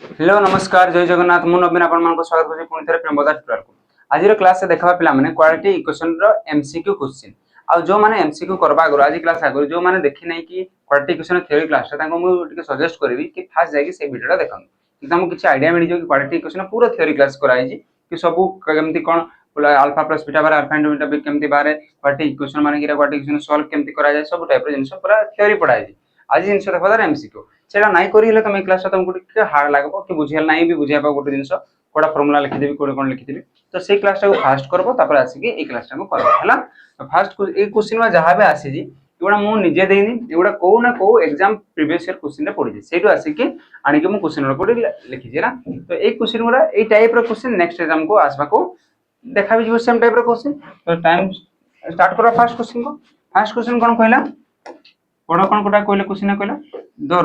Hello नमस्कार जय जगन्नाथ मु नवीन आपन स्वागत करछि पुनी थरे प्रेमदा ट्यूटोरियल को। आज रो क्लास से देखा पिला माने क्वाड्रेटिक इक्वेशन रो एमसीक्यू क्वेश्चन आ जो माने एमसीक्यू करबा आगु आज क्लास आगु जो माने देखि नै कि क्वाड्रेटिक इक्वेशन थ्योरी क्लास ताको मु टिके सजेस्ट करबी कि फास्ट जाई कि से वीडियोटा देखन कि तमु किछि आईडिया मिल जो कि क्वाड्रेटिक इक्वेशन पूरा थ्योरी क्लास कराई जी कि सबु केमति कोन अल्फा प्लस बीटा बार अल्फा इनटू बीटा केमति बारे क्वाड्रेटिक इक्वेशन माने कि क्वाड्रेटिक इक्वेशन सॉल्व केमति करा जाय सब टाइप रो जिंस पूरा थ्योरी पढ़ाई जी। आज जिंस देखबा दर एमसीक्यू सेटा नाइ करी हले तुम क्लास तुमको टिके हार्ड लागबो कि बुझियल नाइ भी बुझिया पा गोटे जिंस कोडा फार्मूला लिखि देबी कोडे कोन लिखि देबी तो सेई क्लास टा को फास्ट करबो तापर आसी कि ए क्लास टा को करबो हला। तो फास्ट ए क्वेश्चन में जहां भी आसी जी एगुडा मु निजे देइनी एगुडा को ना को एग्जाम प्रीवियस ईयर क्वेश्चन रे पड़ी जे सेटु आसी कि आनी के मु क्वेश्चन रो कोडे लिखि जे ना। तो ए क्वेश्चन गुडा ए टाइप रो क्वेश्चन नेक्स्ट एग्जाम को आसबा को देखा भी जो सेम टाइप रो क्वेश्चन। तो टाइम स्टार्ट करो फास्ट क्वेश्चन को। फास्ट क्वेश्चन कोन कहला कोन कोन कोटा कहले क्वेश्चन कहला the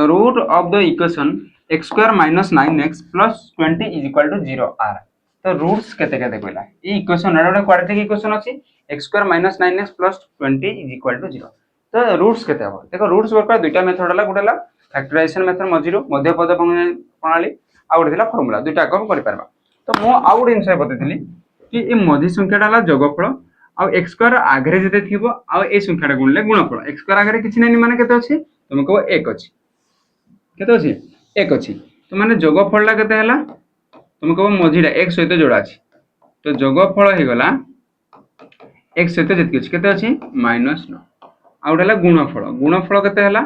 root of the equation x square minus 9x plus 20 is equal to 0 r। तो रूट्स केते केते कहला ई इक्वेशन एटा क्वाड्रेटिक इक्वेशन अछि x square minus 9x plus 20 is equal to 0। तो रूट्स केते हो देखो रूट्स वर्क दुईटा मेथड हला गुटेला फैक्टराइजेशन मेथड मध्य पद प्रणाली आ गुटेला फार्मूला दुईटा को करि परबा। तो मो आ गुटे इनसाइ बतेतिली कि ए मध्य संख्याटा हला जोगफल आ x स्क्वायर आगरे जते थिबो आ ए संख्याटा गुणले गुणफल x स्क्वायर आगरे किछि नै माने केते अछि तुम कहबो 1 अछि केते अछि 1 अछि तो माने जोगफलटा केते हला तुम कहबो मझिरा x सहित जोड़ा अछि तो जोगफल हे गला x सहित जति अछि केते अछि -9 आ उडला गुणफल केते हला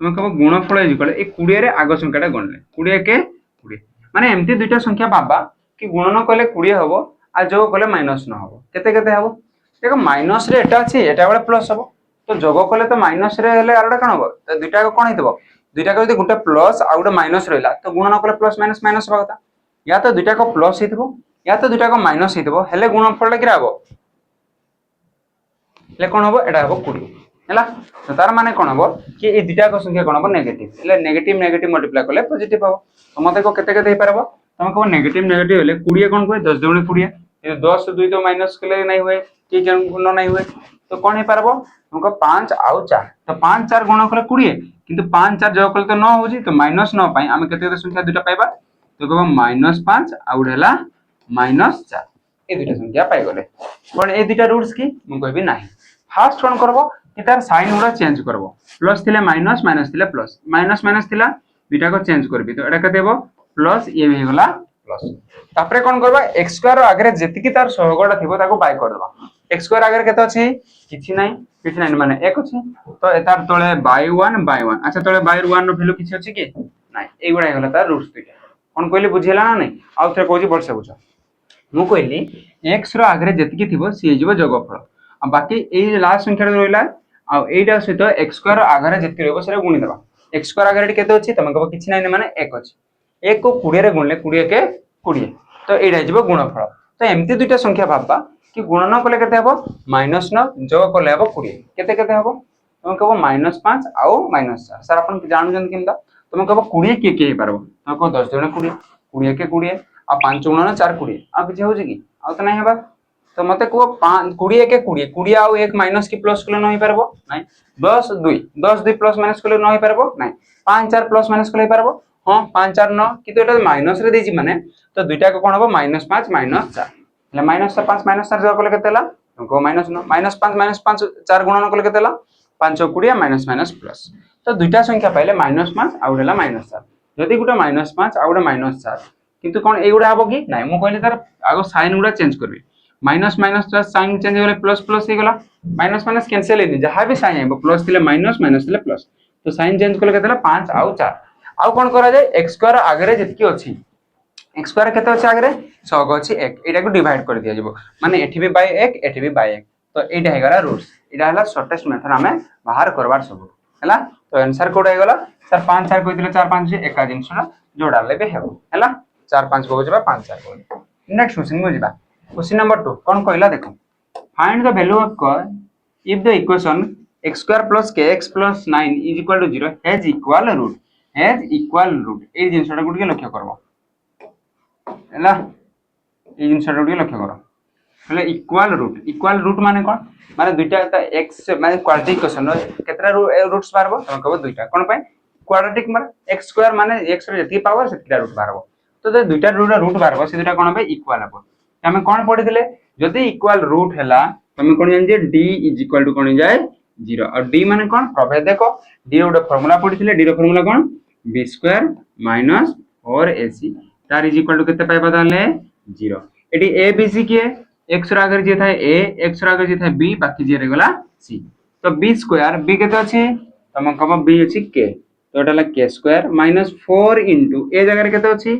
तुम कहबो गुणफल इज इक्वल ए 20 रे आगो संख्याटा गणले 20 के 20 माने एम्ति दुईटा संख्या बाबा कि गुणन कले 20 हबो आ जोग कले -9 हबो केते केते हबो देखो माइनस रे एटा अछि एटा बेले प्लस हबो तो जोग कले तो माइनस रे हेले आरोटा कोन हबो तो दुईटा को कोन हितबो दुईटा को जदि गुटे प्लस आ गुटे माइनस रहला तो गुणन कले प्लस माइनस माइनस हबा कथा या तो दुईटा को प्लस हितबो या तो दुईटा को माइनस हितबो हेले गुणनफलटा किरा हबो ले कोन हबो एटा हबो 20 हैला। तो तार माने कोन हबो कि ए दुईटा को संख्या कोन हबो नेगेटिव हेले नेगेटिव नेगेटिव मल्टीप्लाई कले पॉजिटिव हबो। तो मते को केते केते हे परबो तुम को नेगेटिव नेगेटिव हेले 20 कोन कोइ 10 दुणे 20 ये 10 2 तो माइनस कले नहीं हुए कि जन गुण नहीं हुए तो कोन हे परबो तुमको 5 आउ 4 तो 5 4 गुण कले 20 किंतु 5 4 जोग कले तो 9 होजी तो -9 पई हम केते केते संख्या दुटा पाइबा तो कहबो -5 आउ हेला -4 ए दुटा संख्या पाइ गले कोन ए दुटा रूट्स की मु कहबी नाही। फर्स्ट कोन करबो कि तार साइन उडा चेंज करबो प्लस थिले माइनस माइनस थिले प्लस माइनस माइनस थिला दुटा को चेंज करबी तो एटा के देबो प्लस ये हे गला प्लस तापरे कोन करबा x स्क्वायर आगरे जेतिकी तार सहगडा थिबो ताको बाय कर देबा x स्क्वायर आगरे केते अछि किछि नाही माने 1 अछि तो एतार तळे बाय 1 अच्छा तळे बाय 1 रो वैल्यू किछि अछि कि नाही ए गुडा हे गला तार रूट्स दुटा कोन कहली बुझिला ना नाही आ थरे कहूजी वर्ष बुझ मु कहली x रो आगरे जेतिकी थिबो सी जेबो जोगफल आ बाकी ए लास्ट संख्या रहइला आ एटा सहित x स्क्वायर आगरे जेतिकी रहबो सेरा गुणी देबा x स्क्वायर आगरे केते अछि तमे कहबो किछि नाही माने 1 अछि 1 को 20 रे गुणले 20 के 20 तो एटा जेबो गुणफल। तो एम्ति दुटा संख्या भाबा कि गुणन कले केते हबो -9 जोग कले हबो 20 केते केते हबो तुम कहबो -5 आउ -4 सर अपन जानु जन किंदा तुम कहबो 20 के हे परबो तुम कहबो 10 दुणे 20 20 के 20 आ 5 गुणन 4 20 आ किछ होजी कि आ तो नाही हबा तो मते को 20 के 20 20 आउ 1 माइनस की प्लस कले नहीं परबो नाही 10 2 प्लस माइनस कले नहीं परबो नाही 5 4 प्लस माइनस कले परबो हां 5 4 9 किंतु एटा माइनस रे देजी माने तो दुईटा को कोन हबो -5 -4 ले -5 -4 जोग कले केतेला तुमको -9 -5 4 गुणन कले केतेला 5 20 माइनस माइनस प्लस तो दुईटा संख्या पाइले -5 आ उडेला -4 जदी गुटा -5 आ उडा -4 किंतु कोन ए गुडा हबो कि नाही मु कहले तार आगो साइन गुडा चेंज करबी minus minus plus sign change होले प्लस प्लस हे गला माइनस माइनस कैंसिल हेनी जहां भी साइन आइबो प्लस थिले माइनस माइनस थिले प्लस तो साइन चेंज कले केतेला 5 आउ 4 आउ कोन करा जाय x स्क्वायर आगरे जतिकी अछि x स्क्वायर केते अछि आगरे 100 अछि 1 एटा को डिवाइड कर दिया जेबो माने एठी भी बाय 1 एठी भी बाय 1 तो एटा हे गला रूट्स एटा हला शॉर्टेस्ट मेथड हमें बाहर करबार सब हैला। तो आंसर कोड हे गला सर 5 4 कहितले 4 5 जे एका जिंसरा जोडा लेबे हेबो हैला 4 5 को जेबा 5 4 को नेक्स्ट क्वेश्चन को जेबा क्वेश्चन नंबर 2 कोन कहला देखो find the value of if the equation x square plus kx plus 9 is equal to 0 has equal root ए जिंसटा गुड के लक्ष्य करबो हैला ए जिंसटा गुड के लक्ष्य करो हेले इक्वल रूट माने कोन माने दुईटा x माने क्वाड्रेटिक इक्वेशन रो केतरा रूट्स बारबो तम कहबो दुईटा कोन पय क्वाड्रेटिक मार x स्क्वायर माने x रे जति पावर सेटा रूट बाहरबो तो जे दुईटा रूट बाहरबो से दुईटा कोन बे इक्वल हबो हम कोन पढिथिले जदि इक्वल रूट हैला हम कोन जान जे d = कोन जाय 0 और d माने कोन प्रभेद देखो d रो फार्मूला पढिथिले d रो फार्मूला कोन b स्क्वायर माइनस 4ac तार = केते पाइबा ताले 0 एडी a b c के x रो आगे जे थाए a x रो आगे जे थाए b बाकी जे रेगला c तो b स्क्वायर b केते अछि तम कम b अछि k तो एटा ला k स्क्वायर माइनस 4 * a जगह केते अछि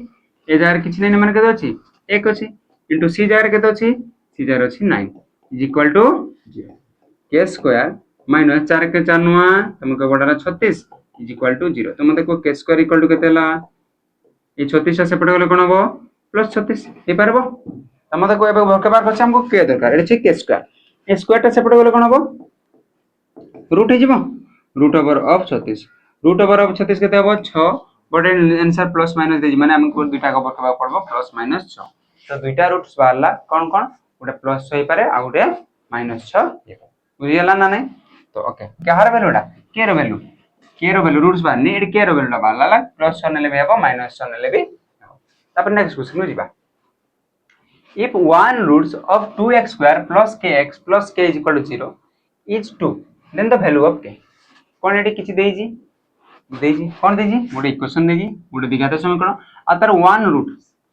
a जगह किछ नै माने केते अछि 1 अछि * c जगह केते अछि c जगह अछि 9 = 0 k स्क्वायर माइनस 4 के 4 नुआ तम को बडला 36 = 0 तो मते को k स्क्वायर = केते ला ए 36 से पटे गले कोन हो प्लस 36 हे परबो तमते को एबे भरके बार हमको k दरकार एठी k स्क्वायर ए स्क्वायर ता से पटे गले कोन हो रूट हे जिवो root over of 36 root over of 36 केते हो 6 बट आंसर प्लस माइनस दे माने हमको दुटा को भरके बार पड़बो प्लस माइनस 6 तो दुटा रूट्स बाहरला कोन कोन गोटे प्लस 6 हे पारे आ गोटे माइनस 6 हे बुझियला ना नहीं तो ओके कहार वैल्यूटा k रो वैल्यू रूट्स बाहरनी एडी k रो वैल्यूटा बाहरला प्लस 6 नेले भी हेबो माइनस 6 नेले भी तापर नेक्स्ट क्वेश्चन में जीवा if one roots of 2x square plus kx plus k is equal to 0 is 2 then the value of k कोन एडी किछि देजी कोन देजी मोटे इक्वेशन देजी मोटे दिघात समीकरण आ तार वन रूट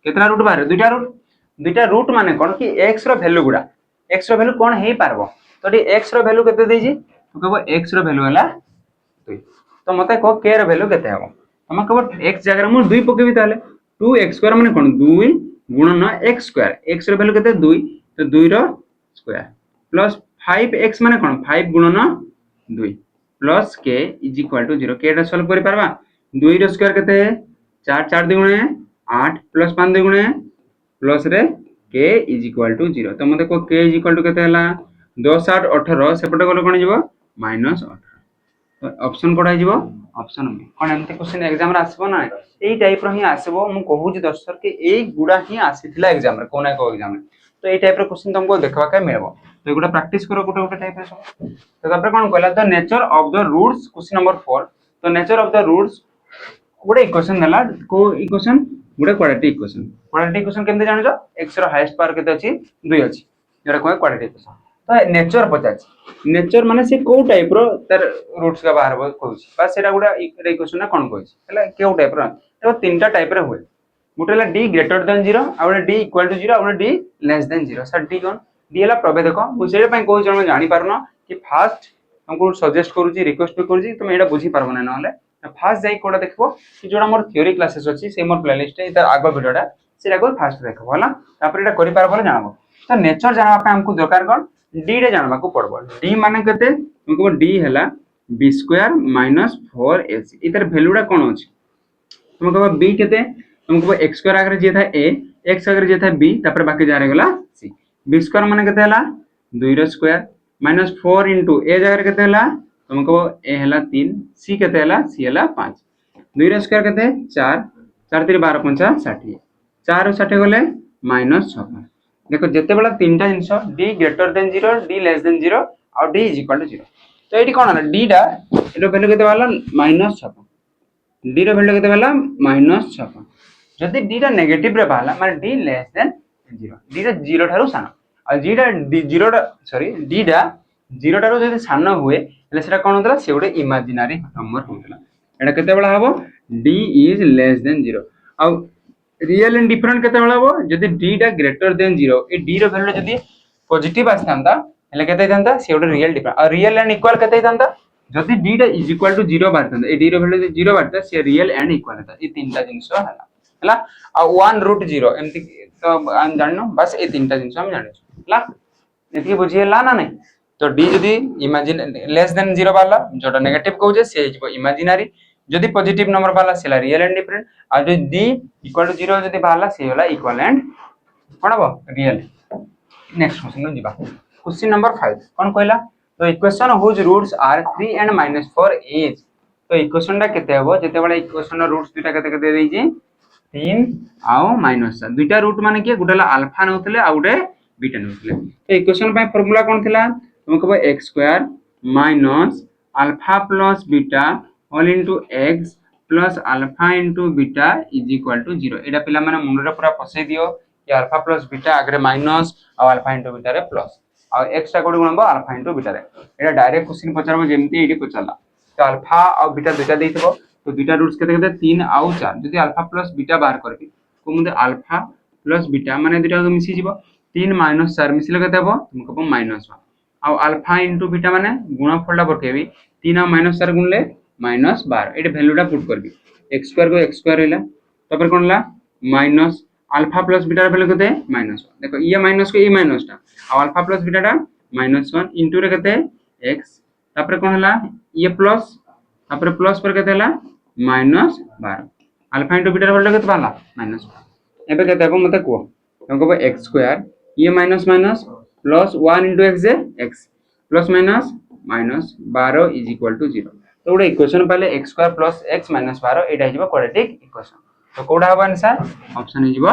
केतना रूट बाहर दुईटा रूट माने कोन कि x रो वैल्यू गुडा x रो वैल्यू कोन हेई पारबो तो डी x रो वैल्यू केते देजी तो कहबो x रो वैल्यू हला 2 तो मते को k रो वैल्यू केते हबो हम कहबो x जगह मु 2 पकेबी ताले 2x स्क्वायर माने कोन 2 गुणन x स्क्वायर x रो वैल्यू केते 2 तो 2 रो स्क्वायर प्लस 5x माने कोन 5 गुणन 2 प्लस k = 0 k टा सॉल्व करि परबा 2 रो स्क्वायर केते 4 4 दुगुणे 8 प्लस 5 दुगुणे प्लस रे k = 0 तो मते को k = केते हला 10 8 18 सेपटे गलो कोन जिवो -18 तो ऑप्शन कोडा जिवो ऑप्शन बी कोन एमते क्वेश्चन एग्जाम रे आसीबो ना एई टाइप रो ही आसीबो मु कहू जे दर्शक के एई गुडा ही आसीथिला एग्जाम रे कोना को एग्जाम रे तो एई टाइप रो क्वेश्चन तुमको देखबा के मिलबो तो एगुडा प्रैक्टिस करो गुटे टाइप रे सब तो तापर कोन कहला the nature of the roots question number 4 तो नेचर ऑफ द रूट्स गुडे इक्वेशन देला को इक्वेशन गुडे क्वाड्रेटिक इक्वेशन केमते जानो जो x रो हाईएस्ट पावर केते अछि 2 अछि जेरा कोइ क्वाड्रेटिक इक्वेशन तो नेचर पचाछि नेचर माने से को टाइप रो तर रूट्स का बाहर कहउछि बस सेटा गुडा इक्वेशन ना कोन कहउछि हला केउ टाइप रो तो तीनटा टाइप रे होय गुटेला d ग्रेटर देन 0 आ d इक्वल टू 0 आ d लेस देन 0 सर d कोन d हला प्रभेद देखो मु सेरे पय कहउ जण जानि पारनो कि फास्ट हमको सजेस्ट करूची रिक्वेस्ट करूची तुम एटा बुझी पारबो ना नहले फास्ट जाई कोडा देखबो कि जोडा मोर थ्योरी क्लासेस अछि से मोर प्लेलिस्ट ए तार आगो वीडियोटा सेरा को फास्ट देखबो हला तापर एटा करि पारबो जानबो तो नेचर जानबा पे हमको दरकार कोन d रे जानबा को पड़बो d माने कते हमको d हला b स्क्वायर माइनस 4ac इतर वैल्यूडा कोन अछि हम कहबो b केते हम कहबो x स्क्वायर आगे जे था a x आगे जे था b तापर बाकी जा रे गला c b स्क्वायर माने केते हला 2 रो स्क्वायर माइनस 4 * a जगह केते हला हम कहबो a हला 3 c केते हला c हला 5 2 रो स्क्वायर केते 4 4 3 12 5 60 4 रो 60 गले -6 देखो जते बेला तीनटा जिंस d greater than 0 d less than 0 और d = 0 तो एटी कोन हला d डा एलो वैल्यू केते वाला -6 d रो वैल्यू केते वाला -6 जदि d टा नेगेटिव रे बाला माने d लेस देन 0 d टा 0 थारु सान आ g टा 0 टा सॉरी d टा 0 थारु जदि सान हुए ले सेटा कोन होतला से गोटे इमेजिनरी नंबर होतला एटा केते बेला हबो d इज लेस देन 0 आ रियल एंड डिफरेंट केते बेला हबो जदि d टा ग्रेटर देन 0 ए d रो वैल्यू जदि पॉजिटिव आसतांता हेले केते जानता से गोटे रियल डिफरेंट आ रियल एंड इक्वल केते जानता जदि d टा इज इक्वल टू 0 बारतांता ए d रो वैल्यू 0 बारता से रियल एंड इक्वल होता ए तीनटा जिंस हला आ 1√0 एमती तो हम जाननो बस ए तीनटा जिंस हम जानि हला एती बुझियला ना नहीं तो d जदि इमेजिन लेस देन 0 वाला जोटा नेगेटिव कहउजे से हिजबो इमेजिनरी जदि पॉजिटिव नंबर वाला सेला रियल एंड डिफरेंट आ जदि d = 0 जदि वाला से होला इक्वल एंड कोन हबो रियल नेक्स्ट क्वेश्चन में जीवा क्वेश्चन नंबर 5 कोन कहला तो equation whose roots are 3 and -4 is तो इक्वेशन टा केते हबो जते बडा इक्वेशन रूट्स दुटा केते केते देई जे 3 आउ -7 दुटा रूट माने के गुटेला अल्फा नउतले आ गुटे बीटा नउतले तो इक्वेशन पय फार्मूला कोन थिला तुम कहबो x square minus alpha plus beta all into x plus alpha into beta is equal to 0 एटा पिला माने मुंड रे पूरा पसै दियो कि अल्फा प्लस बीटा आगरे माइनस और अल्फा इनटू बीटा रे प्लस और x टा कोडी गुणबो अल्फा इनटू बीटा रे एटा डायरेक्ट क्वेश्चन पचारबो जेमती एडी पचारला तो अल्फा और बीटा दुटा देइथबो तो दुटा रूट्स केते केते 3 और 4 जदि अल्फा प्लस बीटा बाहर करबी को मुदे अल्फा प्लस बीटा माने दुटा को मिसी जीवो 3 माइनस 4 मिसिले केते हबो तुमको हबो -1 और अल्फा इनटू बीटा माने गुणनफलटा पकेबी 3 और -4 गुणले -12 एटे वैल्यूटा पुट करबी x² को x² हैला तपर कोन ला माइनस अल्फा प्लस बीटा रे वैल्यू केते -1 देखो ये माइनस को ये माइनसटा और अल्फा प्लस बीटाटा -1 इनटू रे केते x तपर कोन हला ये प्लस तपर प्लस पर केते हला -12 अल्फा इनटू बीटा रे वैल्यू केते बाला -12 एबे केते हबो मते को हमको x² ये minus minus plus 1 into x जे x plus minus -12 is equal to 0 तो गोटे इक्वेशन पाले x² प्लस x माइनस 12 एटा हिजबो क्वाड्रेटिक इक्वेशन तो कोडा हबो आंसर ऑप्शन हिजबो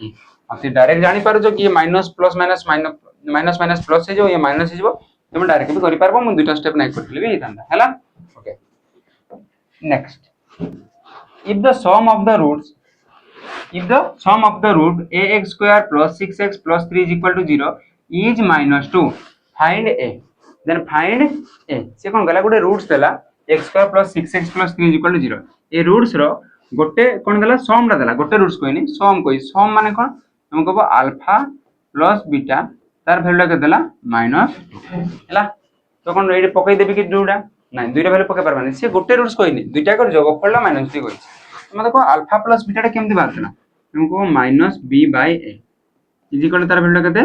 ए आप डायरेक्ट जानि पारो जो कि minus plus minus minus minus plus हिजबो ये माइनस हिजबो तुम डायरेक्ट भी करि पारबो मु दुटा स्टेप नै करथिले भी हितांदा हैला okay next if the sum of the roots ax square plus 6x plus 3 is equal to 0 is minus 2 find a then find a से कोन गला गोटे रूट्स देला x square plus 6x plus 3 is equal to 0 ए roots रो गोटे कोन देला सम रा देला गोटे रूट्स कोइनी सम माने कोन हम कहबो अल्फा प्लस बीटा तार वैल्यू के देला -2 हैला तो कोन एडी पकई देबी कि दुटा नै दुइटा वैल्यू पकई परबानी से गोटे रूट्स कोइनी दुइटा कर जोगफल -2 कोइ हम देखो अल्फा प्लस बीटा केमति बारतला हमको -b/a इज इक्वल तार वैल्यू केते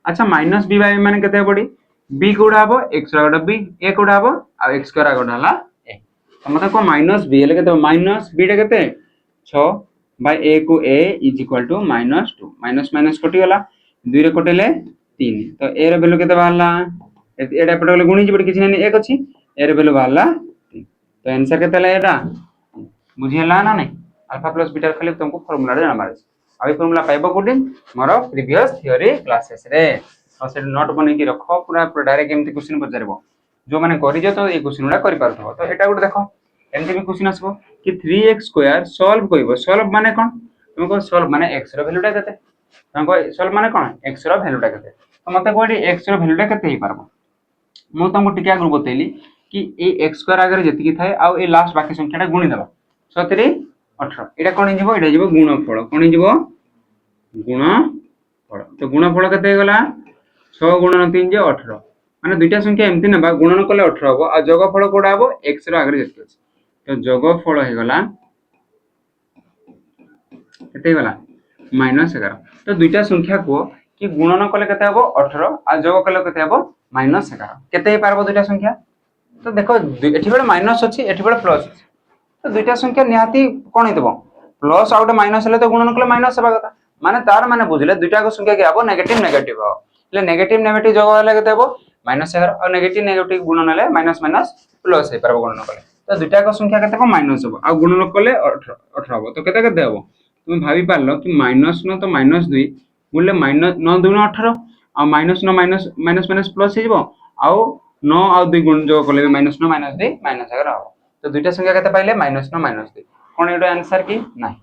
अच्छा -b/a माने केते पड़ी b कोडा हबो x रा गोडा b a कोडा हबो आ x स्क्वायर आ गोडा हला a हम देखो -b ले केते -b टा केते 6/a को a is equal to -2 minus minus कटि गला 2 रे कटेले 3 तो a रे वैल्यू केते बाहरला एटा पटले गुणी जिबड किछि नै 1 अछि a रे वैल्यू बाहरला 3 तो आंसर केते ला एटा बुझियला ना नहीं अल्फा प्लस बीटा खाली तुमको फार्मूला जाना मारे अभी फार्मूला पाइबो कोडी मोर प्रीवियस थ्योरी क्लासेस रे और से नोट बनै कि रखो पूरा डायरेक्ट एमती क्वेश्चन पचारबो जो माने करि जे तो ए क्वेश्चनडा करि पारथबो तो एटा गुड देखो एमती भी क्वेश्चन आसबो कि 3x² सॉल्व कइबो सॉल्व माने कोन तुमको सॉल्व माने x रो वैल्यूटा केते तुमको सॉल्व माने कोन x रो वैल्यूटा केते तो मते कोडी x रो वैल्यूटा केते ही पारबो मु तुमको टिके आगु बतैली कि ए x² आगे जति की थाए आ ए लास्ट बाकी संख्याटा गुणी देबा 7 18 एटा कोन हिजबो एटा हिजबो गुणफल कोन हिजबो गुणफल तो गुणफल केते गला 6 गुणन 3 जे 18 माने दुईटा संख्या एमति नबा गुणन कले 18 हबो आ जोगफल कोडा हबो x रो आगे जति अछि तो जोगफल हे गला केते गला -11 तो दुईटा संख्या को कि गुणन कले केते हबो 18 आ जोग कले केते हबो -11 केते हे पारबो दुईटा संख्या तो देखो एठी बेले माइनस अछि एठी बेले प्लस अछि तो दुईटा संख्या निहाती कोन हेतबो प्लस आउट माइनस हले तो गुणन कले माइनस हेबा कथा माने तार माने बुझले दुईटा को संख्या के आबो नेगेटिव नेगेटिव हो ले नेगेटिव नेगेटिव जगह हले केते हबो -11 और नेगेटिव नेगेटिव गुणन हले माइनस माइनस प्लस हे परबो गुणन कले तो दुईटा को संख्या केते हबो माइनस हबो आ गुणन कले 18 हबो तो केते केते हबो तुम भाबी पारलो कि -9 तो -2 गुणले -9 2 18 आ -9 माइनस माइनस प्लस हे जबो आ 9 आ 2 गुण जो कले -9 -2 -11 हबो तो दुईटा संख्या केते पाइले -9 -2 कोन एडो आंसर की नाही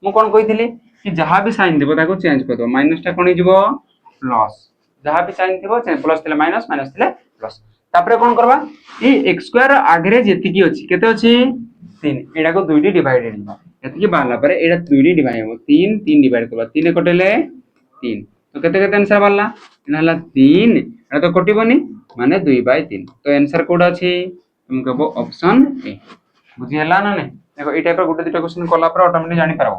मु कोन कहिथिली कि जहां भी साइन देबो ताको चेंज कर दो माइनस टा कोन हिजबो प्लस जहां भी साइन देबो प्लस थिले माइनस माइनस थिले प्लस तापरे कोन करबा ई x² आगरे जेति की अछि केते अछि 3 एडा को 2 डी डिवाइड हेबा एति की बाला परे एडा 2 डी डिवाइड हो 3 3 डिवाइड करबा 3 कटेले 3 तो केते केते आंसर बाला एनाला 3 एडा तो कटिबोनी माने 2/3 तो आंसर कोड अछि तुम कहबो ऑप्शन ए बुझियला ना नै देखो ई टाइप रो गुटे दुटा क्वेश्चन कला पर ऑटोमेटिक जानि पारबो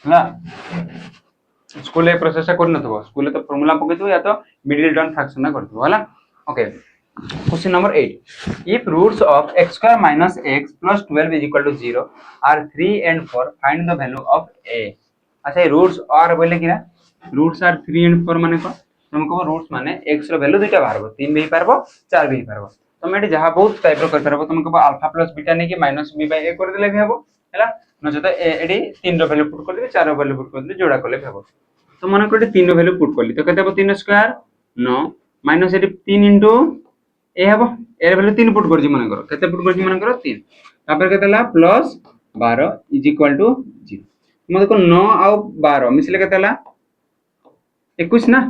हला स्कूल ए प्रोसेस कर नथबो स्कूल तो फार्मूला पकेथबो या तो मिडिल टर्म फ्रैक्शन ना करथबो हला okay question number 8 if roots of x² - x + 12 = 0 are 3 and 4 find the value of a अच्छा ये रूट्स आर बोले किना रूट्स आर 3 and 4 माने को हमको रूट्स माने x रो वैल्यू दुटा बाहरबो 3 भी पारबो 4 भी पारबो तुम एटी जहां बहुत टाइप रो कर परबो तुमको अल्फा प्लस बीटा ने कि -b/a कर देले भी हबो हैला न जतो एडी 3 रो वैल्यू पुट कर देबे 4 रो वैल्यू पुट कर देबे जोड़ा करले भी हबो तो मन को 3 रो वैल्यू पुट करली तो केते हबो 3 स्क्वायर 9 माइनस एटी 3 * a हबो ए वैल्यू 3 पुट करजी मन करो केते पुट करजी मन करो 3 तापर केते हला प्लस 12 इज इक्वल टू 0 तुम देखो 9 आउ 12 मिसले केते हला 21 ना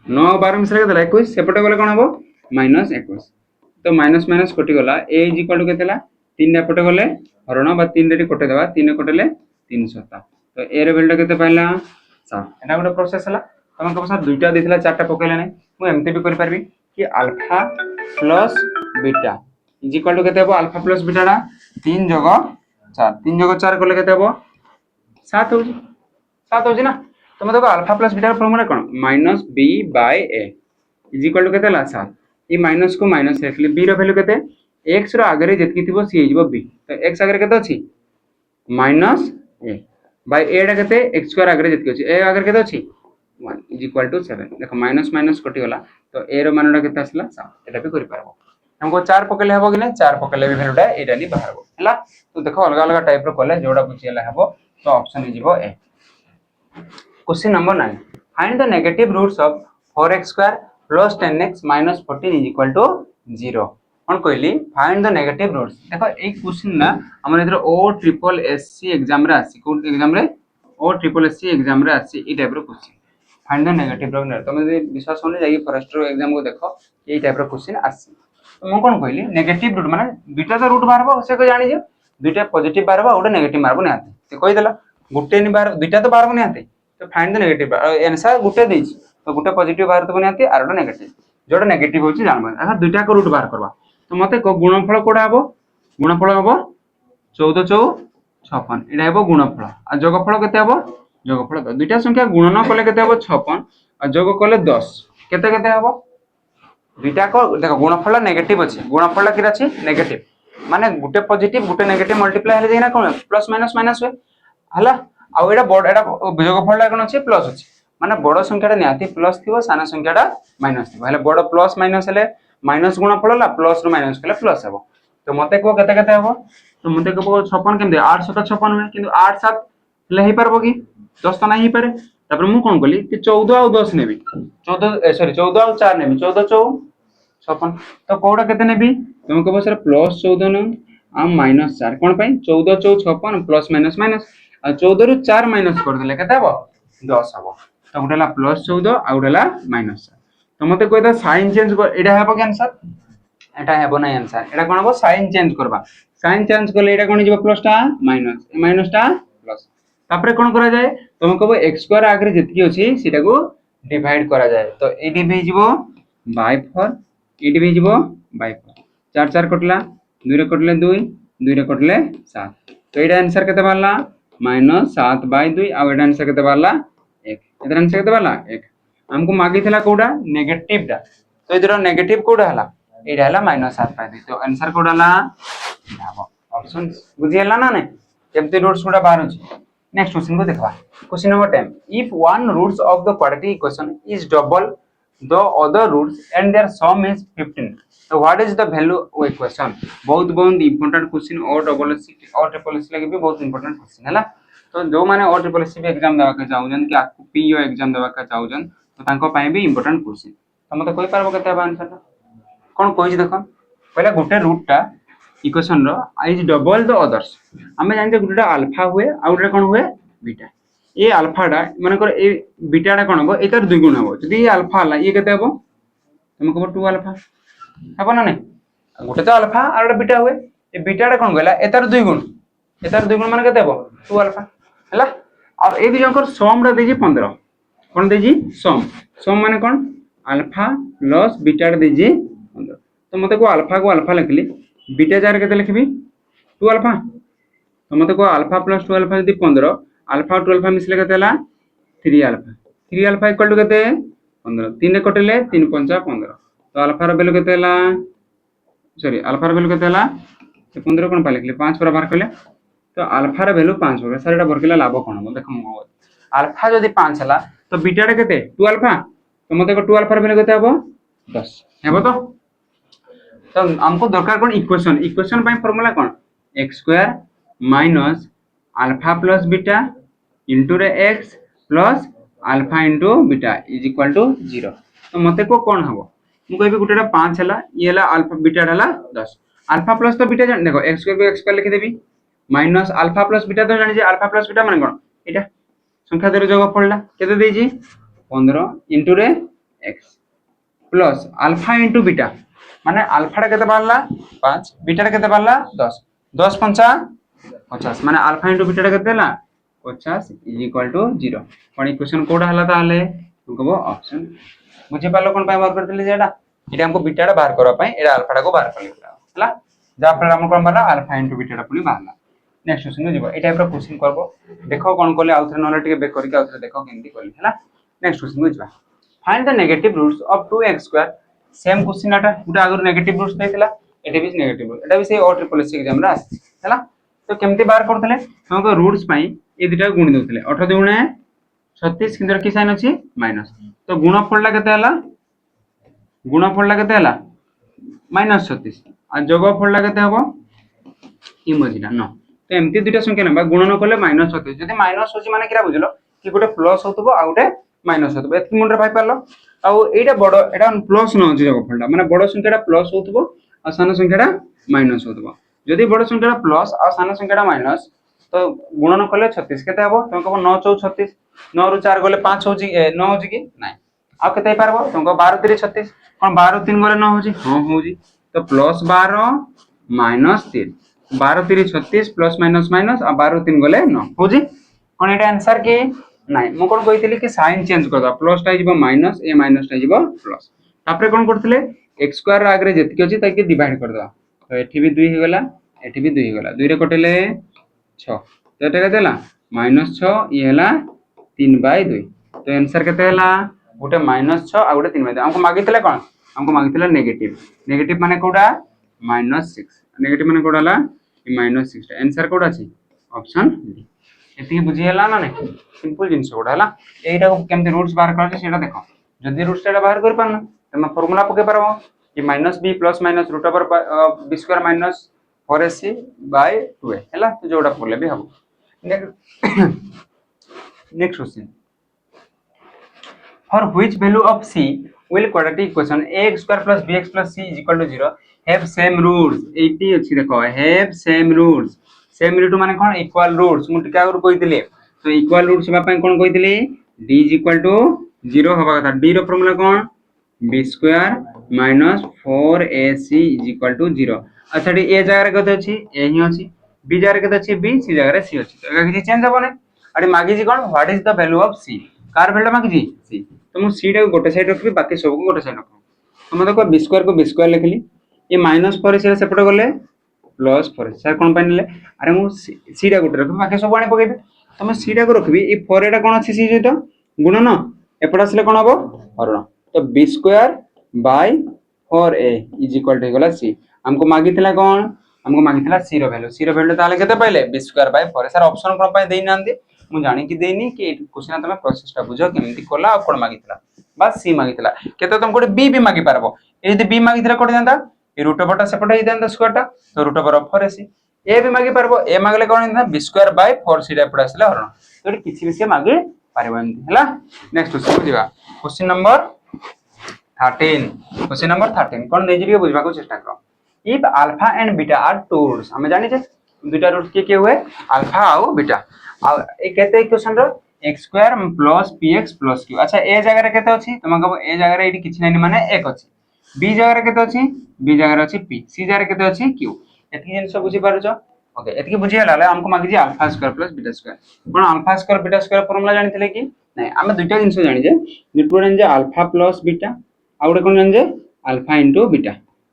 9 और 12 मिसले केते हला 21 सेपटे गले कोन हबो माइनस 21 तो माइनस माइनस कटि गला a इज इक्वल टू केते हला 3 एपटे गले हरण बा 3 रे कटे देबा 3 कटेले 3 7 तो a रे वैल्यू केते पाइला 7 एटा गोटे प्रोसेस हला तमन को सर दुईटा देथिला चारटा पकेला नै मु एमते भी करि परबी कि alpha plus beta is equal to केते हबो अल्फा प्लस बीटा रा 3 जग 4 3 जग 4 करले केते हबो 7 होजी ना तुम देखो अल्फा प्लस बीटा फॉर्मूला कोन minus b by a is equal to केते हला 7 ई माइनस को माइनस रखले b रो वैल्यू केते x रो आगरे जेतकी थिबो सी हिजबो b तो x आगरे केते अछि माइनस a बाय a रा केते x स्क्वायर आगरे जेतकी अछि a आगरे केते अछि 1 इज इक्वल टू 7 देखो माइनस माइनस कटि गला तो a रो मानडा केते आसला 7 एटा भी करि पारबो हमको 4 पकेले हबो कि नै 4 पकेले भी वैल्यूटा एटा नि बाहरबो हला तो देखो अलग अलग टाइप रो कोले जोडा बुझियला हबो तो ऑप्शन हिजबो a question number 9 find the negative roots of 4x square plus 10x minus 14 is equal to 0 कोन कहली फाइंड द नेगेटिव रूट्स देखो ए क्वेश्चन ना हमर इधर ओ ट्रिपल एससी एग्जाम रे आसी कोन एग्जाम रे ओ ट्रिपल एससी एग्जाम रे आसी ई टाइप रो question find the negative root तुम जे विश्वास होने जाई फॉरेस्टर एग्जाम को देखो ए टाइप रो क्वेश्चन आसी तो मु कोन कहली नेगेटिव रूट माने दुटा तो रूट बारबो से को जानि जे दुटा पॉजिटिव बारबो ओटा नेगेटिव मारबो नै आते ते कहि देला गुटे नि बार दुटा तो बारबो नै आते तो फाइंड द नेगेटिव आंसर गुटे देछि तो गुटे पॉजिटिव बार तो नै आते आरोटा नेगेटिव जोटा नेगेटिव होछि जानबा आहा दुटा को रूट बार करबा तो मते को गुणनफल कोडा हबो गुणनफल हबो 14 4 56 एटा हबो गुणनफल आ जोगफल केते हबो जोगफल तो दुटा संख्या गुणन कले केते हबो 56 आ जोग कले 10 केते केते हबो दुटा को देखो गुणनफल नेगेटिव अछि गुणनफल कि अछि नेगेटिव माने गुटे पॉजिटिव गुटे नेगेटिव मल्टीप्लाई हेले जेना कोन प्लस माइनस माइनस होय हला आ एटा बोर्ड एटा जोगफल कोन अछि प्लस अछि माने बड़ संख्याटा नियाती प्लस थिबो साना संख्याटा माइनस थिबो हले बड़ प्लस माइनस हेले माइनस गुणनफल ला प्लस रो माइनस कले प्लस हबो तो मते को केते केते हबो तो मते को 56 केमदे 8 7 56 में किंतु 8 7 ले ही परबो कि 10 तो नहीं पारे तापर मु कोन कली कि 14 और 10 नेबी 14 सॉरी 14 और 4 नेबी 14 4 56 तो कोडा केते नेबी तुम कहबो सर प्लस 14 न आ माइनस 4 कोन पई 14 4 56 प्लस माइनस माइनस आ 14 रु 4 माइनस कर देले केते हबो 10 हबो तो गुटेला प्लस 14 आ गुटेला माइनस 4 तो मते कोइदा साइन चेंज कर एडा हबो के आंसर एटा हेबो नै आंसर एटा कोन हबो साइन चेंज करबा साइन चेंज करले एटा कोन जिवो प्लस टा माइनस माइनस टा प्लस तापरे कोन करा जाय तुम कहबो x स्क्वायर आगरे जतकी अछि सेटा को डिवाइड करा जाय तो ए डिवाइड जिवो बाय 4 ए डिवाइड जिवो बाय 4 4 4 कटला 2 रे कटले 2 2 रे कटले 7 तो एटा आंसर केते बारला माइनस 7 बाय 2 आ एटा आंसर केते बारला 1 एटा आंसर केते बारला 1 हमको मागी थिला कोडा नेगेटिव टा तो इधर नेगेटिव कोडा हला एटा हला माइनस 7 बाय 2 तो आंसर कोडा हला ऑप्शन बुझियला ना नै केमते रूट्स कोडा बाहर अछि नेक्स्ट क्वेश्चन को देखबा question number 10 if one roots of the quadratic equation is double the other roots and their sum is 15 so what is the value of equation बहुत बहुत इंपोर्टेंट क्वेश्चन और डबल सी और triple C लगे भी बहुत important question हला तो जो माने और ट्रिपल सी एग्जाम देबा के चाहउजन कि आपको पीओ एग्जाम देबा के चाहउजन तो तांको पई भी इंपोर्टेंट क्वेश्चन तो मते कोइ पारबो केते आंसर कोन कोइ देखो पहला गोटे रूट टा इक्वेशन रो इज डबल द अदर्स हमें जानते गुटेटा अल्फा हुए आ गुटे कोन हुए बीटा ए अल्फा टा माने कर ए बीटा टा कोन हो एतर दुई गुण हो जदी अल्फा हला ये केते हो तुम कहबो 2 अल्फा हबो ना नै गुटे तो अल्फा आ गुटे बीटा हुए ए बीटा टा कोन गला एतर दुई गुण माने केते हो 2 अल्फा हला और ए दिजंकर सम रा देजी 15 कोन देजी सम माने कोन अल्फा प्लस बीटा टा देजी 15 तो मते को अल्फा लिखली बीटा जार केते लिखबी 2 अल्फा तो मते को अल्फा प्लस 2 अल्फा यदि 15 अल्फा 2 अल्फा मिसले केते हला 3 अल्फा इक्वल टू केते 15 3 रे कटले 3 5 15 तो अल्फा रो वैल्यू केते हला सॉरी अल्फा रो वैल्यू केते हला 15 कोन पा लिखले 5 पर बाहर करले तो अल्फा रो वैल्यू 5 हो सर एटा बरकेला लाभ कोन हो देखो अल्फा जदी 5 हला तो बीटा रे केते 2 अल्फा तो मते को 2 अल्फा रो वैल्यू केते हबो 10 हेबो तो हमको दरकार कोन इक्वेशन बाय फार्मूला कोन x square minus alpha plus beta into रे x plus alpha into beta is equal to 0 तो मते को कोन हबो मु कहबी गुटेटा 5 हला ये हला अल्फा बीटा हला 10 अल्फा प्लस तो बीटा जान देखो x स्क्वायर को x स्क्वायर लिखि देबी माइनस अल्फा प्लस बीटा तो जानि जे अल्फा प्लस बीटा माने कोन एटा संख्या द्वारा जोग पड़ला केते देजी 15 इनटू रे x plus alpha into beta माने अल्फा टा केते बारला 5 बीटा टा केते बारला 10 10 पंचा 50 माने अल्फा इनटू बीटा टा केते देला 50 इज इक्वल टू 0 कोन इक्वेशन कोडा हला ताले तुमको ऑप्शन बुझे पालो कोन पाई बाहर करथिले जेडा एटा हमको बीटा टा बाहर करबा पाई एटा अल्फा टा को बाहर करले हला जा पर हम कोन बाला अल्फा इनटू बीटा टा पुनी बाहरला नेक्स्ट क्वेश्चन जीवो ए टाइप रो क्वेश्चन करबो देखो कोन कोले आउथरे नले टिके बेक करके आउथरे देखो केंती करले हला नेक्स्ट क्वेश्चन बुझबा find the negative roots of 2x square same question आटा गुटा अगर नेगेटिव रूट्स देथिला एटा भी नेगेटिव रूट एटा भी से ओ ट्रिपल एस एग्जाम रा आसी हला तो केमती बाहर करथले हमको रूट्स पाई ए दुटा गुणी दोथले 18 दुणे 36 किंदर की साइन अछि माइनस तो गुणफलटा केते हला गुणफलटा केते हला -36 आ जोगफलटा केते हबो ई मजिना न तो एमती दुटा संख्या नबा गुणन करले -36 जदि माइनस होची माने किरा बुझलो कि गोटे प्लस होतबो आ गोटे माइनस होतबो एतकी मुंडरे भाई पारलो आ एटा बडो एटा प्लस न होची जोगफलटा माने बडो संख्याटा प्लस होतबो आ सान संख्याटा माइनस होतबो जदि बडो संख्याटा प्लस आ सान संख्याटा माइनस तो गुणन करले 36 केते हबो तुमको 9 4 36 9 रु 4 गले 5 होची 9 होची कि नाही आ केते पारबो तुमको 12 3 36 कोन 12 3 गले 9 होची हां होची तो plus 12 minus 3 12 3 36 plus minus minus आ 12 3 गले 9 होजी कोन एटा आंसर के नाही मो कोन कहितली कि साइन चेंज कर द प्लस टा जिवो माइनस ए माइनस टा जिवो प्लस तापरे कोन करथले x स्क्वायर आगरे जेतकी अछि ताके डिवाइड कर द तो एठी भी 2 हे गला एठी भी 2 हे गला 2 रे कटेले 6 तो एटा केतेला -6 ई हला 3/2 तो आंसर केते हला गोटे -6 आ गोटे 3/2 हमको मागितले कोन हमको मागितले नेगेटिव नेगेटिव माने कोडा -6 नेगेटिव माने कोडा हला -6 आंसर कोडा अछि ऑप्शन डी एती बुझी हला ना नहीं सिंपल जिंस कोडा हला एटा को केमते रूट्स बाहर करछ सेटा देखो जदी रूट्स एटा बाहर कर पाना तमे फार्मूला पके परबो कि -b plus minus root over b square minus 4ac by 2a हला तो जोडा पले भी हबो next question for which value of c will quadratic equation ax square plus bx plus c is equal to 0 have same roots 80 अछि देखो have same roots same root माने कोन equal roots मु टिका और कहितले तो इक्वल रूट्स बा पय कोन कहितले d is equal to 0 हबा कथा d row formula cone b square minus 4ac is equal to 0 अच्छा डी a जगह रे कते अछि a ही अछि b जगह रे कते अछि b c जगह रे c अछि तो एका किछि चेंज हबो नै अडी मागी जी कोन what is the value of c कार वैल्यू मागी जी c तो मु c टा गोटे साइड रखबी बाकी सब को गोटे साइड रखब तो मतलब b स्क्वायर को b स्क्वायर लिखली ये -4 से सेपटे गले +4 सर कोन पाइनले अरे मु c टा गोटे रखबी बाकी सब आने पकेबे तो मैं c टा को रखबी ए 4 एटा कोन अछि c जेतो गुणन एपटा असले कोन हबो हरण तो b square by 4a is equal to गला c हमको मागितला कोन हमको मागितला c रो वैल्यू ताले केते पाइले b स्क्वायर बाय 4 सर ऑप्शन कोन पाइ देइ नांदी मु जानि कि देइनी कि क्वेश्चन तमे प्रोसेस टा बुझो केमति कोला आ कोन मागितला बस c मागितला केते तुम कोटे b भी मागी पारबो ए यदि b मागितला कोटे जानता ए रूट ओवर टा सेपटे हि जानता स्क्वायर टा तो रूट ओवर 4ac ए भी मागी पारबो ए मागले कोन जानता b स्क्वायर बाय 4c एपटा असले हरण तो किछि भी से मागे पारबो एमति हला नेक्स्ट क्वेश्चन बुझिबा क्वेश्चन नंबर 13 कोन देजि के बुझबा को चेष्टा करो if alpha and beta are two roots हमें जानि जे दुटा रूट्स के हुए अल्फा और बीटा आ ए कहते इक्वेशन रो x square plus px plus q अच्छा ए जगह रे केते अछि तम कहबो ए जगह रे एडी किछि नै माने 1 अछि b जगह रे केते अछि b जगह रे अछि p c जगह रे केते अछि q एतकी जिंस बुझी पारछो ओके एतकी बुझी हला हमको मागि जे alpha square plus beta square कोन alpha square beta square formula जानिथिले कि नै हम दुटा जिंस जानि जे निटोरन जे अल्फा प्लस बीटा आ उडे कोन जानि जे अल्फा इनटू बीटा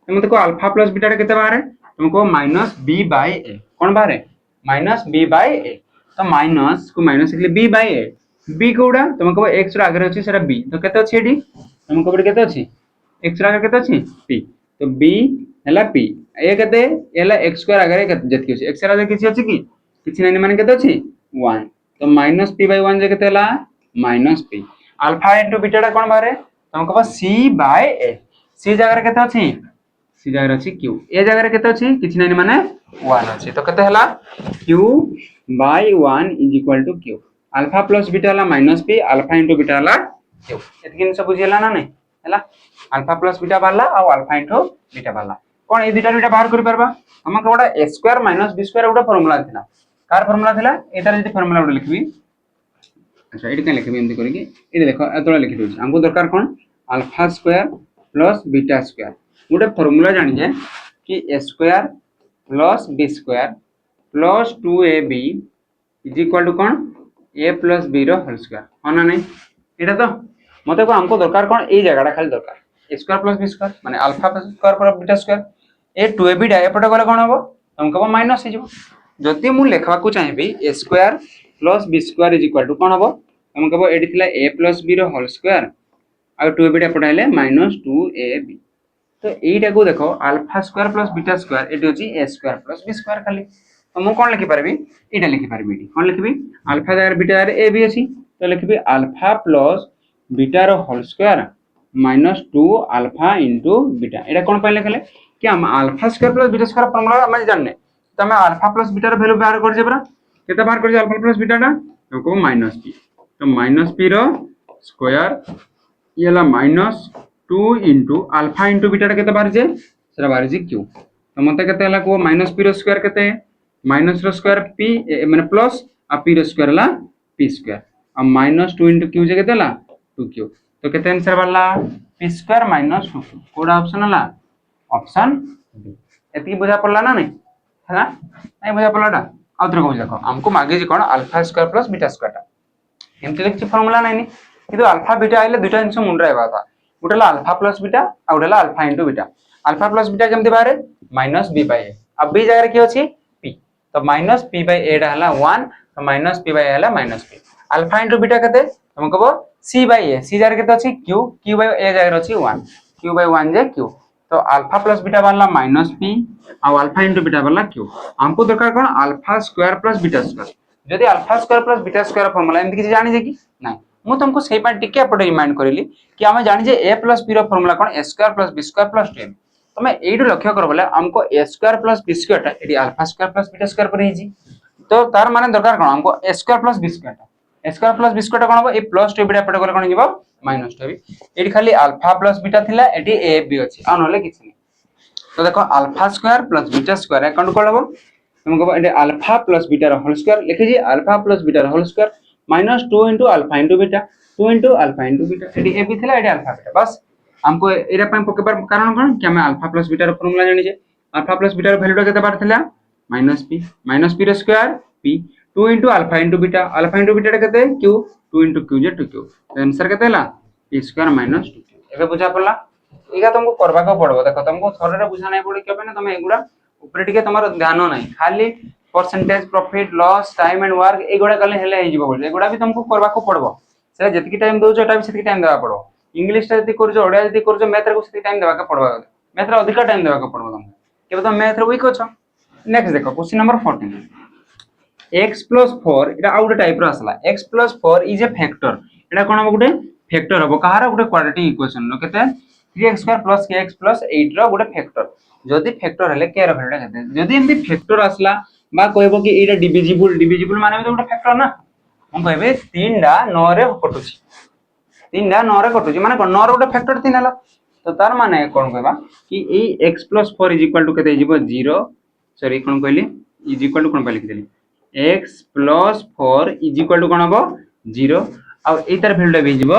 तम देखो अल्फा प्लस बीटा रे केते बारे तुमको -b/a कोन बारे -b/a तो माइनस को माइनस लिखले b/a b कोडा तुमको x रो आगे अछि सेरा b तो केते अछि एडी तुमको बडी केते अछि x रो आगे केते अछि p तो b हला p ए केते एला x स्क्वायर आगे जति अछि x रो आगे किछि अछि कि किछि नै माने केते अछि 1 तो -p/1 जे केते हला -p अल्फा इनटू बीटा टा कोन बारे तुमको c/a c जगह रे केते अछि c जगह रे अछि q ए जगह रे केते अछि किछि नै माने 1 अछि तो केते हला q/1 is equal to q alpha plus beta हला -p अल्फा इनटू बीटा हला q एतकिन सब बुझियला ना नै हला अल्फा प्लस बीटा बाला और अल्फा इनटू बीटा बाला कोन ए दुटा बाहर करि परबा हमके गोटा a square minus b square गोटा फार्मूला थिला कार फार्मूला थिला एटार जदी फार्मूला गोटा लिखबी अच्छा एटी के लिखबी एमती करिके एटी देखो एतला लिखि दोछ हमको दरकार कोन alpha square plus beta square गोटे फार्मूला जानि जे कि a square plus b square plus 2ab is equal to कोन a प्लस b रो होल स्क्वायर होना नहीं एटा तो मते को हमको दरकार कोन ए जगहटा खाली दरकार a square plus b square माने alpha square plus beta square ए 2ab डा एपटे गले कोन हबो हमको माइनस हे जबो जदि मु लेखवा को चाहिबी a square plus b square is equal to कोन हबो हमको एडी थिला a प्लस b रो होल स्क्वायर आ 2ab डा एपटे हेले माइनस 2ab तो एटा को देखो alpha square plus beta square एटी होची a square plus b square खाली तो मु कोन लिखि परबी एटा लिखि परबी एटी कोन लिखबी अल्फा जगह बीटा रे a b अछि तो लिखबी अल्फा प्लस बीटा रो whole square minus 2 alpha into beta एटा कोन पहिले लिखले कि हम alpha square plus beta square formula हम जानने तो हम अल्फा प्लस बीटा रो वैल्यू बाहर कर जे बरा केते बाहर कर जे अल्फा प्लस बीटा टा हमको माइनस p तो माइनस p रो स्क्वायर येला minus 2 into alpha into beta टा केते बाहर जे सेरा बाहर जे q तो मते केते हला को माइनस p रो स्क्वायर केते माइनस रो स्क्वायर p माने प्लस आ p रो स्क्वायर हला p स्क्वायर आ माइनस 2 इनटू q जे केते हला 2q तो केते आंसर वाला p स्क्वायर माइनस 2q कोडा ऑप्शन हला ऑप्शन बी एती बुझा पड़ला ना नहीं है नहीं बुझा पड़लाटा आउत्र को देखो हमको मागे जे कोन alpha square plus beta square टा एमती लिखछि फार्मूला नहीं किंतु अल्फा बीटा आइले दुटा जिंस मुंड रहबा था उठला अल्फा प्लस बीटा आ उठला alpha into beta alpha plus beta केमती बारे माइनस b बाय a अब b जगह की अछि p तो माइनस p बाय a डा हला 1 तो माइनस p बाय a हला minus p alpha into beta केते हम कहबो c बाय a c जगह केते अछि q q बाय a जगह अछि 1 q बाय 1 जे q तो अल्फा प्लस बीटा वाला माइनस p और अल्फा इनटू बीटा वाला q हमको दरकार कोन alpha square plus beta square जदी alpha square plus beta square formula एमति कि जानि जे कि नहीं मु तुमको सेही पा टिके अपडे रिमाइंड करिली कि हम जानि जे a प्लस b रो फार्मूला कोन a square plus b square plus 2 तमे एडु लक्ष्य कर बोले हमको a square plus b square टा एडी alpha square plus beta square पर हिजी तो तार माने दरकार कोन हमको a square plus b square टा a square plus b square टा कोन हो ए प्लस 2 बीटा अपडे गले कोन जीवो माइनस 2 एडी खाली अल्फा प्लस बीटा थिला एडी a b अछि आ नले किछ नहीं तो देखो alpha square plus beta square account कोन हो हमको एडी अल्फा प्लस बीटा रो होल स्क्वायर लिखि जी अल्फा प्लस बीटा रो whole square minus 2 into alpha into beta 2 into alpha into beta एडी a b थिला एडी अल्फा बीटा बस हमको एरा पय पकेबार कारण कोन कि हम अल्फा प्लस बीटा रो फार्मूला जानि जे अल्फा प्लस बीटा रो वैल्यू टा केते बार थिला माइनस p रो square p 2 into alpha into beta टा केते q 2 इनटू q जे 2q तो आंसर केते हला p स्क्वायर माइनस 2q एबे बुझा पड़ला एगा तुमको करबा को पड़बो देखो तुमको थोड़े बुझा नहीं पड़े केबे ना तुम एगुडा ऊपर टिके तमारो ध्यान नहीं खाली percentage profit loss time and work एगुडा कले हेले हे जीवो बोल एगुडा भी तुमको करबा को पड़बो से जतकी टाइम दोजो एटा भी सेतकी टाइम देबा पड़ो इंग्लिश टा जति करजो ओडिया जति करजो मैथ रे को सेतकी टाइम देबा के पड़बो मैथ रे अधिक टाइम देबा के पड़बो तुमको केबे तुम मैथ रे वीक अछो नेक्स्ट देखो क्वेश्चन नंबर 14 x + 4 एटा आउट टाइप रो असला x + 4 is a factor Etah cone Gute factor हबो कहार गुटे क्वाड्रेटिक इक्वेशन नो केते 3x² + kx + 8 रो गुटे फैक्टर जदी फैक्टर हले k रो वैल्यू केते जदी एमती फैक्टर असला बा कहबो कि एटा डिविजिबल माने तो गुटे फैक्टर ना हम कहबे 3 डा 9 रे कटुची 3 डा 9 रे कटुची माने 9 रो गुटे फैक्टर 3 हला तो तार माने कोन कहबा कि ए x + 4 = केते जिवो 0 सॉरी कोन कहली इज इक्वल टू कोन लिख देली x + 4 = कोन हबो 0 आ ए तार वैल्यू भी जिवो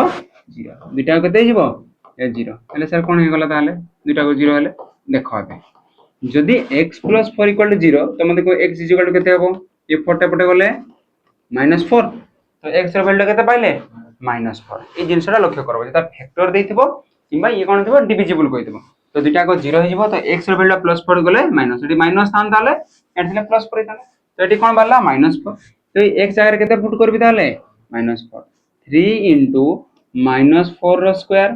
0 दुटा केते जिवो 0 हेले सर कोन हे गला ताले दुटा को 0 हेले देखो आबे जदी x + 4 = 0 तो मते को x = केते हबो ये 4 टे पटे गले -4 तो x रो वैल्यू केते पाइले -4 ए जिंसटा लक्ष्य करबो जेता फैक्टर देथिबो किबा ये कोन थिबो डिविजिबल कहितबो तो दुटा को 0 हे जिवो तो x रो वैल्यू +4 गले माइनस एटी माइनस थान ताले एथिले +4 थाले तो एटी कोन बाला -4 तो x जगह केते पुट करबी ताले -4 3 * -4 रो स्क्वायर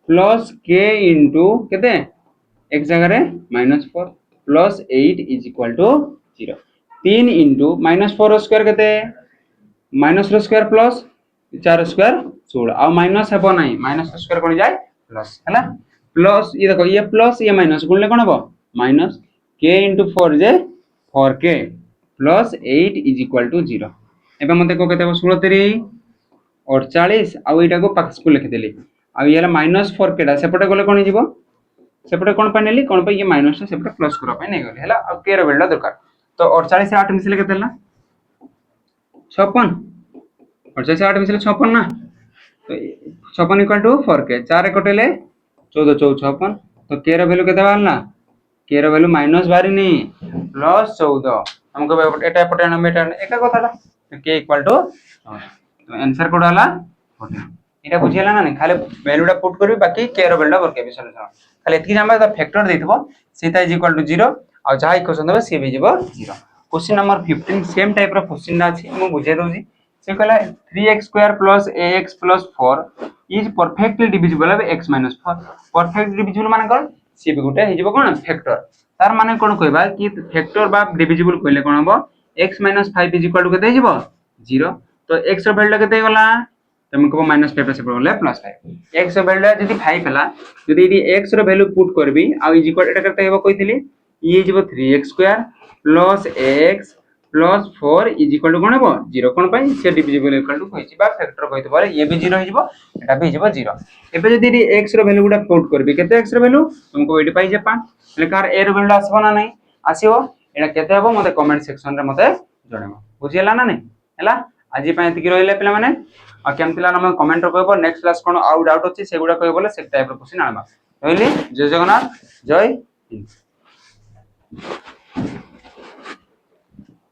प्लस k इनटू केते x जगह रे -4 प्लस 8 = 0 3 इनटू -4 रो स्क्वायर केते माइनस रो स्क्वायर प्लस 4 रो स्क्वायर 16 आ माइनस हेबो नाही माइनस रो स्क्वायर कोन जाय प्लस हला प्लस ये देखो ये प्लस ये माइनस गुणले कोन हबो माइनस k * 4 जे 4k प्लस 8 = 0 एबे मते को केते 16 3 48 आ एटा को पाक्स को लिख देली आ येला -4 केडा सेपटे गले कोन जीवो सेपटे कोन पे नेली कोन पे ये माइनस टा सेपटे प्लस करा पे नै गेली हला अब के रो वैल्यू दरकार तो 48 से 8 मिसले केते हला 56 48 से 8 मिसले 56 ना तो 56 इक्वल टू 4 के 4 कटेले 14 14 56 तो के रो वैल्यू केते बाहरला के रो वैल्यू माइनस बाहरिनी प्लस 14 हमको एटा एपटे ना मेटा एका कथाटा तो के इक्वल टू तो आंसर कोड हला 14 एटा बुझियला ना नहीं खाली वैल्यूटा पुट करबी बाकी के रो वैल्यूटा वर्क सॉल्यूशन खाली एतकी जानबा तो फैक्टर देथबो सीता इज इक्वल टू 0 और जहा इक्वेशन देबो सी भी जीवो 0 क्वेश्चन नंबर 15 सेम टाइप रो क्वेश्चन ना अछि मु बुझे दोजी से कहला 3x² + ax + 4 is perfectly divisible by x - 4 perfect divisible माने कोन सी भी गुटे हे जीवो कोन फैक्टर तार माने कोन कहबा कि फैक्टर बा डिविजिबल कहले कोन हबो x - 5 इज इक्वल टू केते जीवो 0 तो x रो वैल्यू केते गला तुम को -5 से पड़ले +5 x रो वैल्यू जदी 5 हला जदी इडी x रो वैल्यू पुट करबी आ इज इक्वल एटा करते हेबो कहितली ये जीवो 3x² + ax + 4 is equal to कोन हबो 0 कोन पई से डिविजिबल इक्वल टू कहिछि बा फैक्टर कहितो बारे ये भी 0 हिजबो एटा भी हिजबो 0 एबे जदी इडी x रो वैल्यू गुडा पुट करबी केते x रो वैल्यू तुमको एडी पाई जे 5 ले कार a रो वैल्यू आसबो ना नहीं आसीबो एटा केते हबो मते कमेंट सेक्शन रे मते जणेबो बुझियला ना नहीं हला आजि पय एतिकी रहिले पिला माने आ केमति ला हम कमेंट रो कहबो नेक्स्ट क्लास कोन आउट डाउट अछि सेगुडा कहबो बोले से टाइप रो क्वेश्चन आनबा कहली जय जगन्नाथ जय हिंद।